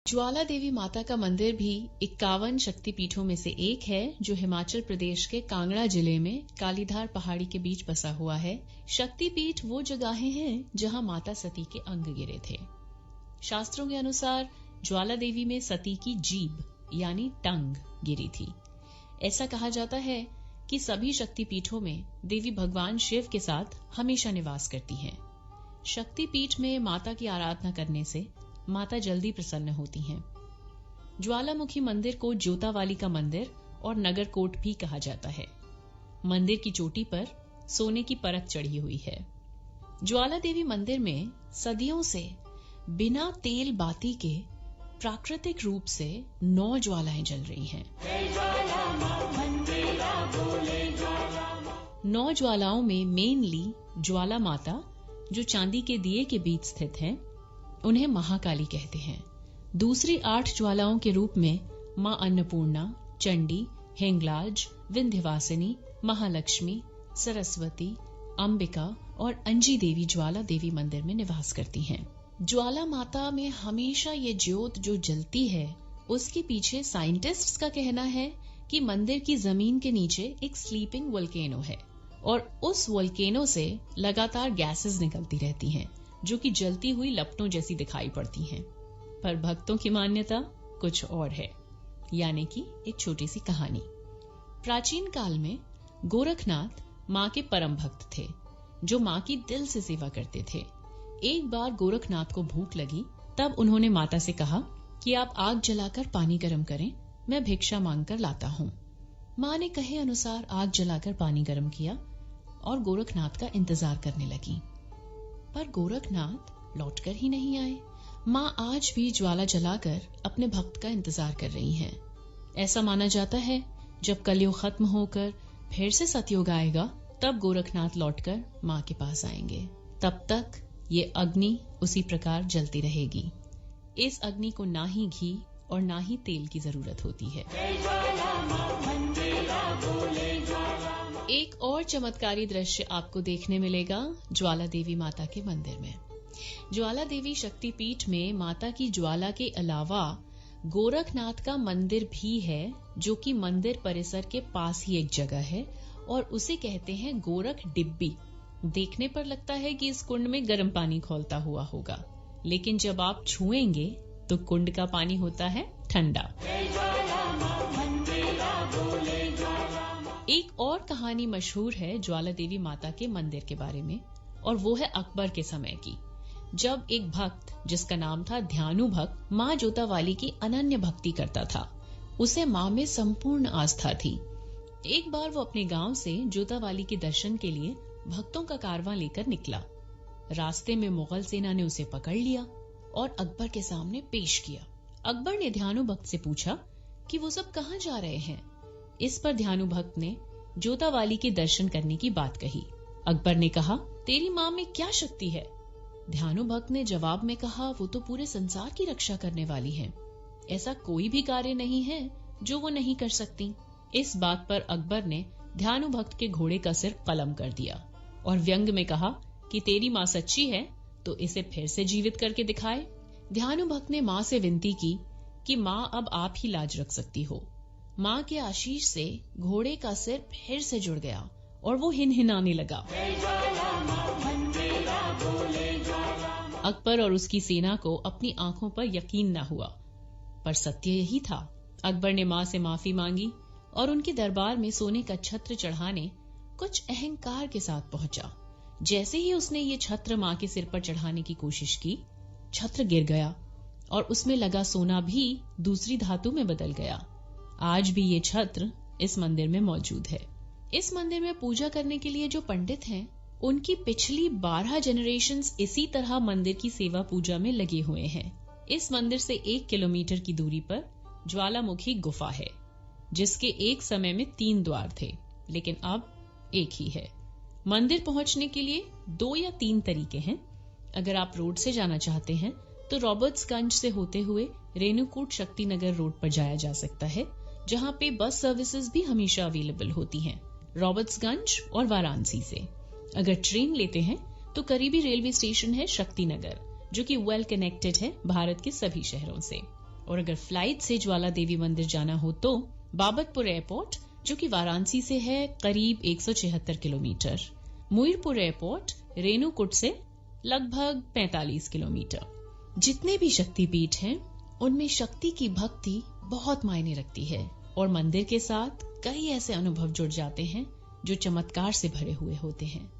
ज्वाला देवी माता का मंदिर भी 51 शक्तिपीठों में से एक है, जो हिमाचल प्रदेश के कांगड़ा जिले में कालीधार पहाड़ी के बीच बसा हुआ है। शक्तिपीठ वो जगहें हैं जहां माता सती के अंग गिरे थे। शास्त्रों के अनुसार ज्वाला देवी में सती की जीभ यानी टंग गिरी थी। ऐसा कहा जाता है कि सभी शक्तिपीठों में देवी भगवान शिव के साथ हमेशा निवास करती हैं। शक्तिपीठ में माता की आराधना करने से माता जल्दी प्रसन्न होती हैं। ज्वालामुखी मंदिर को जोतावाली का मंदिर और नगरकोट भी कहा जाता है। मंदिर की चोटी पर सोने की परत चढ़ी हुई है। ज्वाला देवी मंदिर में सदियों से बिना तेल बाती के प्राकृतिक रूप से 9 ज्वालाएं जल रही हैं। 9 ज्वालाओं में मेनली ज्वाला माता, जो चांदी के दिए के बीच स्थित हैं, उन्हें महाकाली कहते हैं। दूसरी 8 ज्वालाओं के रूप में मां अन्नपूर्णा, चंडी, हिंगलाज, विंध्यवासिनी, महालक्ष्मी, सरस्वती, अंबिका और अंजी देवी ज्वाला देवी मंदिर में निवास करती हैं। ज्वाला माता में हमेशा ये ज्योत जो जलती है, उसके पीछे साइंटिस्ट्स का कहना है कि मंदिर की जमीन के नीचे एक स्लीपिंग वोल्केनो है और उस वोल्केनो से लगातार गैसेस निकलती रहती हैं, जो कि जलती हुई लपटों जैसी दिखाई पड़ती हैं। पर भक्तों की मान्यता कुछ और है, यानी कि एक छोटी सी कहानी। प्राचीन काल में गोरखनाथ मां के परम भक्त थे, जो मां की दिल से सेवा करते थे। एक बार गोरखनाथ को भूख लगी, तब उन्होंने माता से कहा कि आप आग जलाकर पानी गर्म करें, मैं भिक्षा मांगकर लाता हूं। मां ने कहे अनुसार आग जलाकर पानी गर्म किया और गोरखनाथ का इंतजार करने लगी, पर गोरखनाथ लौटकर ही नहीं आए। मां आज भी ज्वाला जलाकर अपने भक्त का इंतजार कर रही हैं। ऐसा माना जाता है जब कलयुग खत्म होकर फिर से सतयुग आएगा, तब गोरखनाथ लौटकर मां के पास आएंगे। तब तक ये अग्नि उसी प्रकार जलती रहेगी। इस अग्नि को ना ही घी और ना ही तेल की जरूरत होती है। एक और चमत्कारी दृश्य आपको देखने मिलेगा ज्वाला देवी माता के मंदिर में। ज्वाला देवी शक्तिपीठ में माता की ज्वाला के अलावा गोरखनाथ का मंदिर भी है, जो कि मंदिर परिसर के पास ही एक जगह है और उसे कहते हैं गोरख डिब्बी। देखने पर लगता है कि इस कुंड में गर्म पानी खौलता हुआ होगा, लेकिन जब आप छुएंगे तो कुंड का पानी होता है ठंडा। एक और कहानी मशहूर है ज्वाला देवी माता के मंदिर के बारे में, और वो है अकबर के समय की, जब एक भक्त जिसका नाम था ध्यानु भक्त मां जोतावाली की अनन्य भक्ति करता था। उसे मां में संपूर्ण आस्था थी। एक बार वो अपने गांव से जोतावाली के दर्शन के लिए भक्तों का कारवां लेकर निकला। रास्ते में मुगल सेना ने उसे पकड़ लिया और अकबर के सामने पेश किया। अकबर ने ध्यानु भक्त से पूछा कि वो सब कहां जा रहे हैं। इस पर ध्यानु भक्त ने जोतावाली के दर्शन करने की बात कही। अकबर ने कहा, तेरी मां में क्या शक्ति है? ध्यानु भक्त ने जवाब में कहा, वो तो पूरे संसार की रक्षा करने वाली है, ऐसा कोई भी कार्य नहीं है जो वो नहीं कर सकती। इस बात पर अकबर ने ध्यानु भक्त के घोड़े का सिर कलम कर दिया और व्यंग में कहा कि तेरी मां सच्ची है तो इसे फिर से जीवित करके दिखाए। ध्यानु भक्त ने मां से विनती की कि मां अब आप ही लाज रख सकती हो। मां के आशीष से घोड़े का सिर फिर से जुड़ गया और वो हिनहिनाने लगा। अकबर और उसकी सेना को अपनी आंखों पर यकीन न हुआ, पर सत्य यही था। अकबर ने मां से माफी मांगी और उनके दरबार में सोने का छत्र चढ़ाने कुछ अहंकार के साथ पहुंचा। जैसे ही उसने ये छत्र मां के सिर पर चढ़ाने की कोशिश की, छत्र गिर गया और उसमें लगा सोना भी दूसरी धातु में बदल गया। आज भी ये छत्र इस मंदिर में मौजूद है। इस मंदिर में पूजा करने के लिए जो पंडित हैं, उनकी पिछली 12 जनरेशंस इसी तरह मंदिर की सेवा पूजा में लगे हुए हैं। इस मंदिर से 1 किलोमीटर की दूरी पर ज्वालामुखी गुफा है, जिसके एक समय में 3 द्वार थे, लेकिन अब एक ही है। मंदिर पहुंचने के लिए 2 या 3 तरीके हैं। अगर आप रोड से जाना चाहते हैं तो रॉबर्ट्सगंज से होते हुए रेणुकूट शक्तिनगर रोड पर जाया जा सकता है, जहां पे बस सर्विसेज भी हमेशा अवेलेबल होती हैं, रॉबर्ट्सगंज और वाराणसी से। अगर ट्रेन लेते हैं तो करीबी रेलवे स्टेशन है शक्तिनगर, जो कि वेल कनेक्टेड है भारत के सभी शहरों से। और अगर फ्लाइट से ज्वाला देवी मंदिर जाना हो तो बाबतपुर एयरपोर्ट, जो कि वाराणसी से है, करीब 176 किलोमीटर। मुईरपुर एयरपोर्ट रेणुकूट से लगभग 45 किलोमीटर। जितने भी शक्तिपीठ हैं, उनमें शक्ति की भक्ति बहुत मायने रखती है और मंदिर के साथ कई ऐसे अनुभव जुड़ जाते हैं जो चमत्कार से भरे हुए होते हैं।